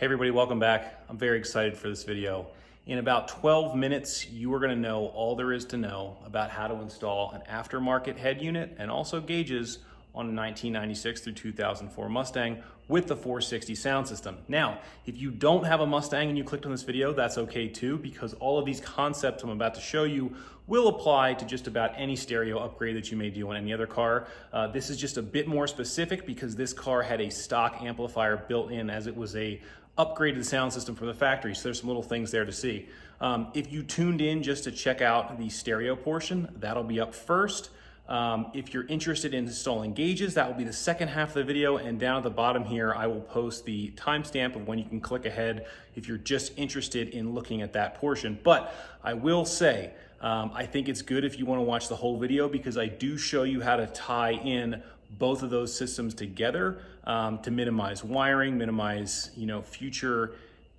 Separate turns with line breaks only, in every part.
Hey everybody, welcome back. I'm very excited for this video. In about 12 minutes, you are gonna know all there is to know about how to install an aftermarket head unit and also gauges on a 1996 through 2004 Mustang with the 460 sound system. Now, if you don't have a Mustang and you clicked on this video, that's okay too, because all of these concepts I'm about to show you will apply to just about any stereo upgrade that you may do on any other car. This is just a bit more specific because this car had a stock amplifier built in as it was a upgraded sound system from the factory, so there's some little things there to see. If you tuned in just to check out the stereo portion, that'll be up first. If you're interested in installing gauges, that will be the second half of the video, and down at the bottom here, I will post the timestamp of when you can click ahead if you're just interested in looking at that portion. But I will say, I think it's good if you want to watch the whole video because I do show you how to tie in both of those systems together to minimize wiring, minimize future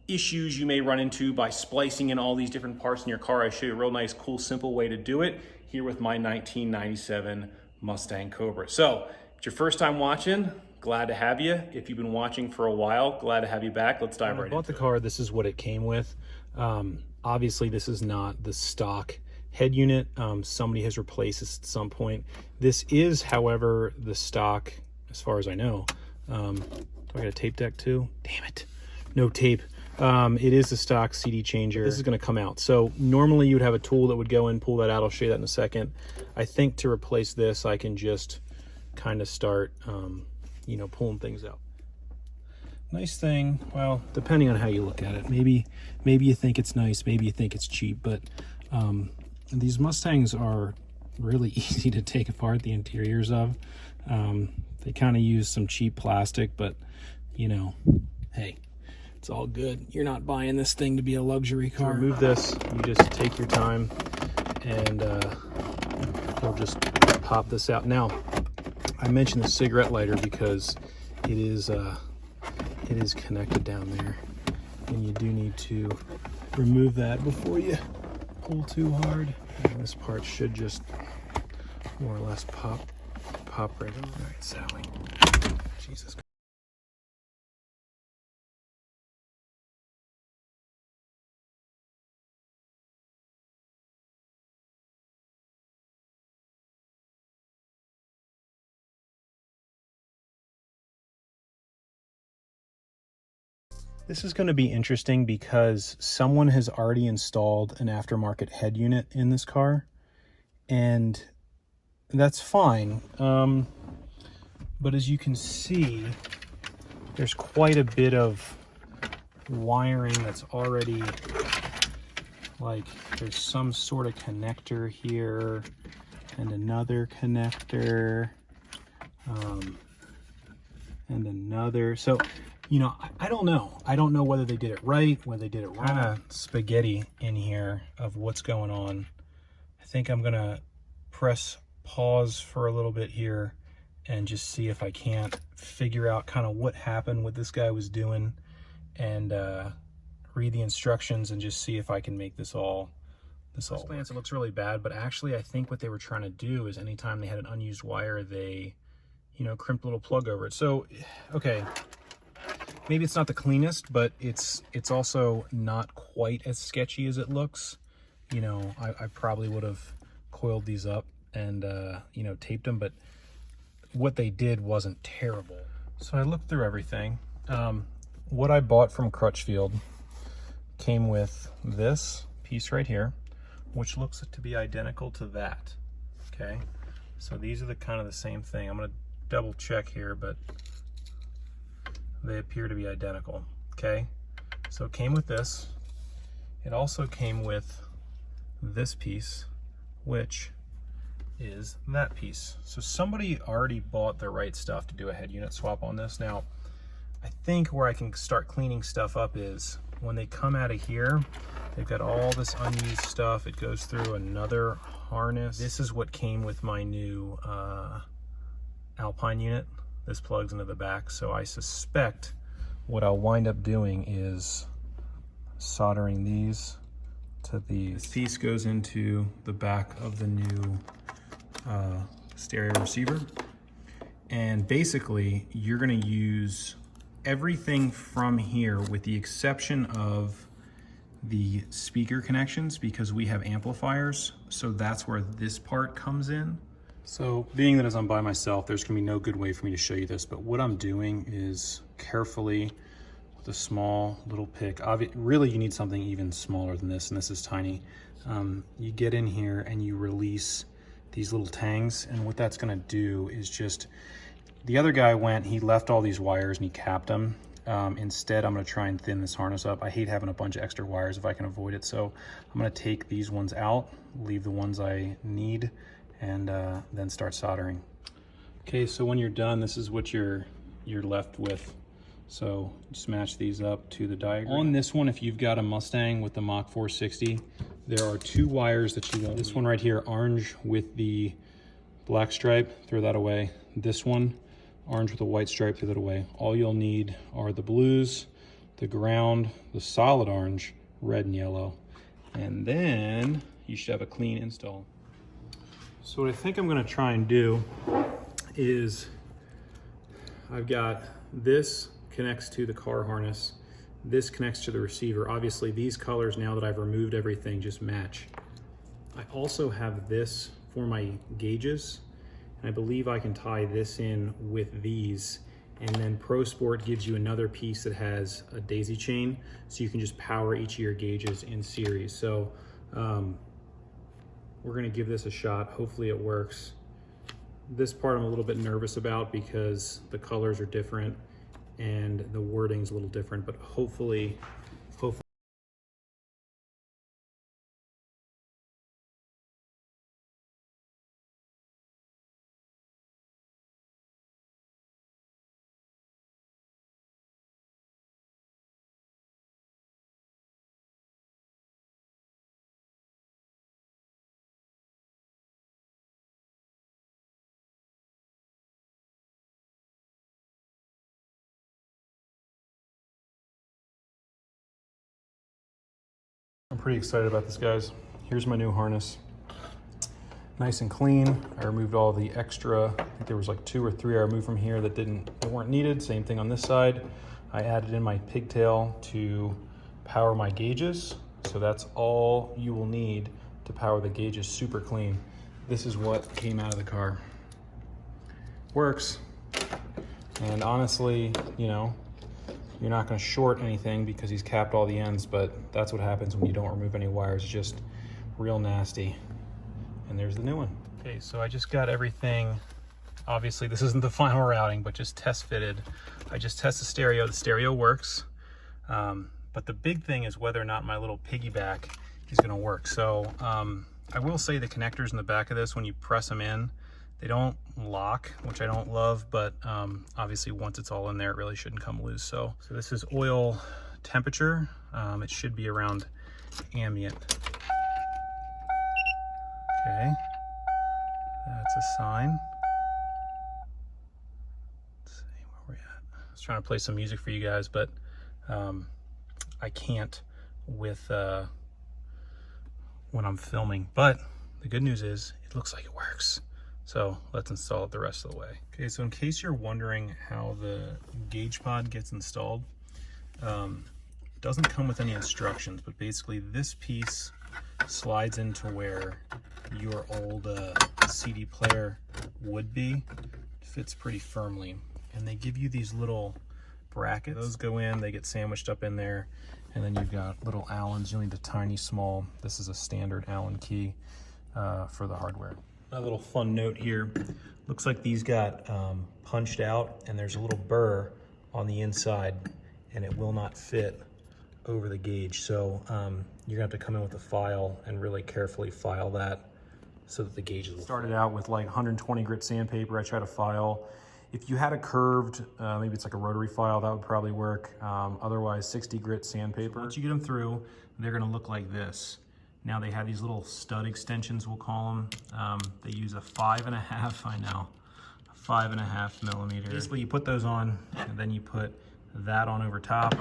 issues you may run into by splicing in all these different parts in your car. I show you a real nice, cool, simple way to do it here with my 1997 Mustang Cobra. So if it's your first time watching, glad to have you. If you've been watching for a while, glad to have you back. Let's dive right into it.
I bought the car, this is what it came with. Obviously this is not the stock head unit. Somebody has replaced this at some point. This is, however, the stock, as far as I know. Do I got a tape deck too? Damn it, no tape. It is the stock CD changer. This is going to come out. So normally you would have a tool that would go in, pull that out. I'll show you that in a second. I think to replace this, I can just kind of start, pulling things out. Nice thing, well, depending on how you look at it, maybe you think it's nice, maybe you think it's cheap, but these Mustangs are really easy to take apart the interiors of. They kind of use some cheap plastic, but hey, it's all good. You're not buying this thing to be a luxury car. To remove this, you just take your time and you'll just pop this out. Now, I mentioned the cigarette lighter because it is connected down there, and you do need to remove that before you pull too hard. And this part should just more or less pop right over. All right, Sally. Jesus. This is going to be interesting because someone has already installed an aftermarket head unit in this car, and that's fine. But as you can see, there's quite a bit of wiring that's already, like, there's some sort of connector here and another connector and another. So I don't know. I don't know whether they did it right, whether they did it wrong. Kind of spaghetti in here of what's going on. I think I'm gonna press pause for a little bit here and just see if I can't figure out kind of what happened, what this guy was doing, and read the instructions and just see if I can make this all. At first glance, it looks really bad, but actually I think what they were trying to do is anytime they had an unused wire, they, crimped a little plug over it. So, okay. Maybe it's not the cleanest, but it's also not quite as sketchy as it looks. I probably would have coiled these up and, taped them, but what they did wasn't terrible. So I looked through everything. What I bought from Crutchfield came with this piece right here, which looks to be identical to that, okay? So these are the kind of the same thing. I'm gonna double check here, but they appear to be identical, okay? So it came with this. It also came with this piece, which is that piece. So somebody already bought the right stuff to do a head unit swap on this. Now, I think where I can start cleaning stuff up is when they come out of here, they've got all this unused stuff. It goes through another harness. This is what came with my new Alpine unit. This plugs into the back, so I suspect what I'll wind up doing is soldering these to these. This piece goes into the back of the new stereo receiver, and basically you're going to use everything from here, with the exception of the speaker connections, because we have amplifiers, so that's where this part comes in. So being that as I'm by myself, there's gonna be no good way for me to show you this, but what I'm doing is carefully with a small little pick. Really you need something even smaller than this, and this is tiny. You get in here and you release these little tangs, and what that's gonna do is just, the other guy he left all these wires and he capped them. Instead, I'm gonna try and thin this harness up. I hate having a bunch of extra wires if I can avoid it. So I'm gonna take these ones out, leave the ones I need, and then start soldering. Okay, so when you're done, this is what you're left with. So just match these up to the diagram. On this one, if you've got a Mustang with the Mach 460, there are 2 wires that you want. This one right here, orange with the black stripe, throw that away. This one, orange with a white stripe, throw that away. All you'll need are the blues, the ground, the solid orange, red and yellow. And then you should have a clean install. So what I think I'm gonna try and do is, I've got this connects to the car harness, this connects to the receiver. Obviously these colors, now that I've removed everything, just match. I also have this for my gauges, and I believe I can tie this in with these, and then Prosport gives you another piece that has a daisy chain, so you can just power each of your gauges in series. So we're gonna give this a shot. Hopefully it works. This part I'm a little bit nervous about because the colors are different and the wording's a little different, but hopefully. I'm pretty excited about this, guys. Here's my new harness. Nice and clean. I removed all the extra, I think there was like 2 or 3 I removed from here that weren't needed. Same thing on this side. I added in my pigtail to power my gauges. So that's all you will need to power the gauges. Super clean. This is what came out of the car. Works. And honestly, you know, you're not going to short anything because he's capped all the ends, but that's what happens when you don't remove any wires. It's just real nasty. And there's the new one. Okay, so I just got everything. Obviously, this isn't the final routing, but just test fitted. I just test the stereo. The stereo works. But the big thing is whether or not my little piggyback is going to work. So I will say the connectors in the back of this, when you press them in, they don't lock, which I don't love, but obviously once it's all in there, it really shouldn't come loose. So this is oil temperature. It should be around ambient. Okay, that's a sign. Let's see where we're at. I was trying to play some music for you guys, but I can't with when I'm filming. But the good news is it looks like it works. So let's install it the rest of the way. Okay, so in case you're wondering how the gauge pod gets installed, it doesn't come with any instructions, but basically this piece slides into where your old CD player would be. It fits pretty firmly. And they give you these little brackets. Those go in, they get sandwiched up in there, and then you've got little Allens. You'll need a tiny small, this is a standard Allen key for the hardware. A little fun note here, looks like these got punched out, and there's a little burr on the inside, and it will not fit over the gauge. So you're gonna have to come in with a file and really carefully file that so that the gauges will started out with like 120 grit sandpaper. I tried to file. If you had a curved, maybe it's like a rotary file, that would probably work. Otherwise, 60 grit sandpaper. So once you get them through, they're gonna look like this. Now they have these little stud extensions, we'll call them. They use a 5.5, I know, a 5.5 millimeter. Basically you put those on, and then you put that on over top.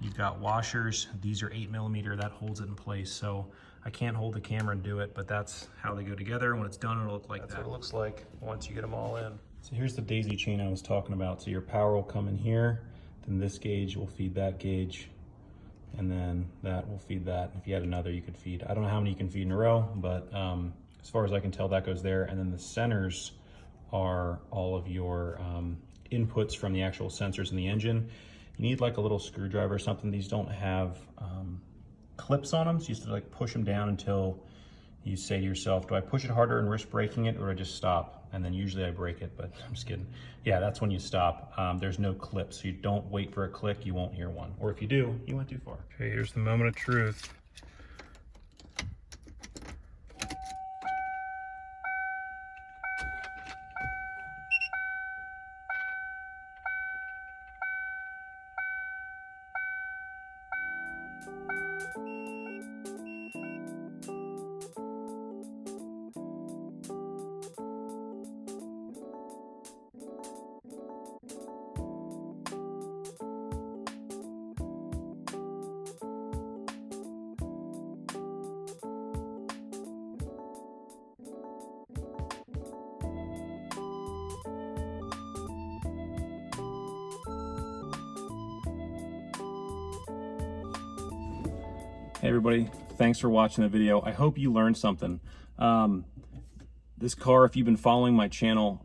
You've got washers. These are 8 millimeter, that holds it in place. So I can't hold the camera and do it, but that's how they go together. When it's done, it'll look like that. That's what it looks like once you get them all in. So here's the daisy chain I was talking about. So your power will come in here. Then this gauge will feed that gauge, and then that will feed that. If you had another, you could feed. I don't know how many you can feed in a row, but as far as I can tell, that goes there. And then the centers are all of your inputs from the actual sensors in the engine. You need like a little screwdriver or something. These don't have clips on them, so you have to like push them down until you say to yourself, do I push it harder and risk breaking it, or do I just stop? And then usually I break it, but I'm just kidding. Yeah, that's when you stop. There's no clip, so you don't wait for a click, you won't hear one. Or if you do, you went too far. Okay, here's the moment of truth. Hey everybody, thanks for watching the video. I hope you learned something. This car, if you've been following my channel,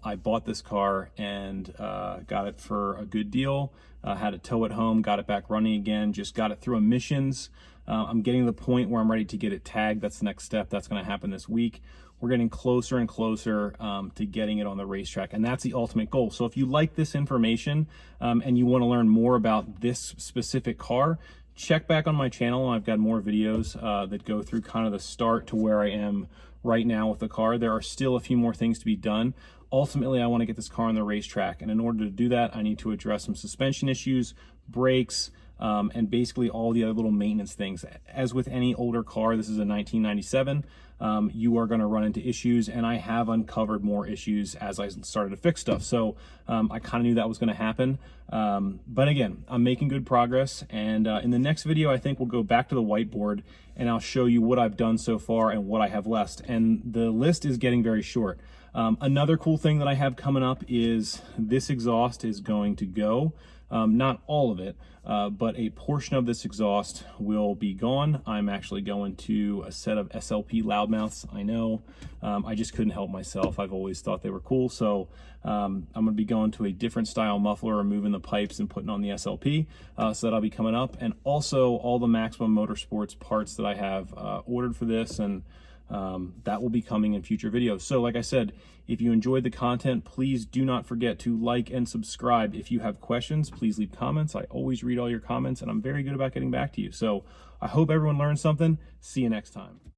I bought this car and got it for a good deal. Had to tow it home, got it back running again, just got it through emissions. I'm getting to the point where I'm ready to get it tagged. That's the next step. That's going to happen this week. We're getting closer and closer to getting it on the racetrack, and that's the ultimate goal. So if you like this information and you want to learn more about this specific car, check back on my channel. I've got more videos that go through kind of the start to where I am right now with the car. There are still a few more things to be done. Ultimately, I want to get this car on the racetrack, and in order to do that, I need to address some suspension issues, brakes, and basically all the other little maintenance things. As with any older car, this is a 1997, you are going to run into issues, and I have uncovered more issues as I started to fix stuff. So I kind of knew that was going to happen. But again, I'm making good progress, and in the next video, I think we'll go back to the whiteboard and I'll show you what I've done so far and what I have left. And the list is getting very short. Another cool thing that I have coming up is this exhaust is going to go. Not all of it, but a portion of this exhaust will be gone. I'm actually going to a set of SLP loudmouths. I know, I just couldn't help myself. I've always thought they were cool. So I'm going to be going to a different style muffler, removing the pipes and putting on the SLP. So that'll be coming up. And also all the Maximum Motorsports parts that I have ordered for this, and that will be coming in future videos. So like I said, if you enjoyed the content, please do not forget to like and subscribe. If you have questions, please leave comments. I always read all your comments, and I'm very good about getting back to you. So I hope everyone learned something. See you next time.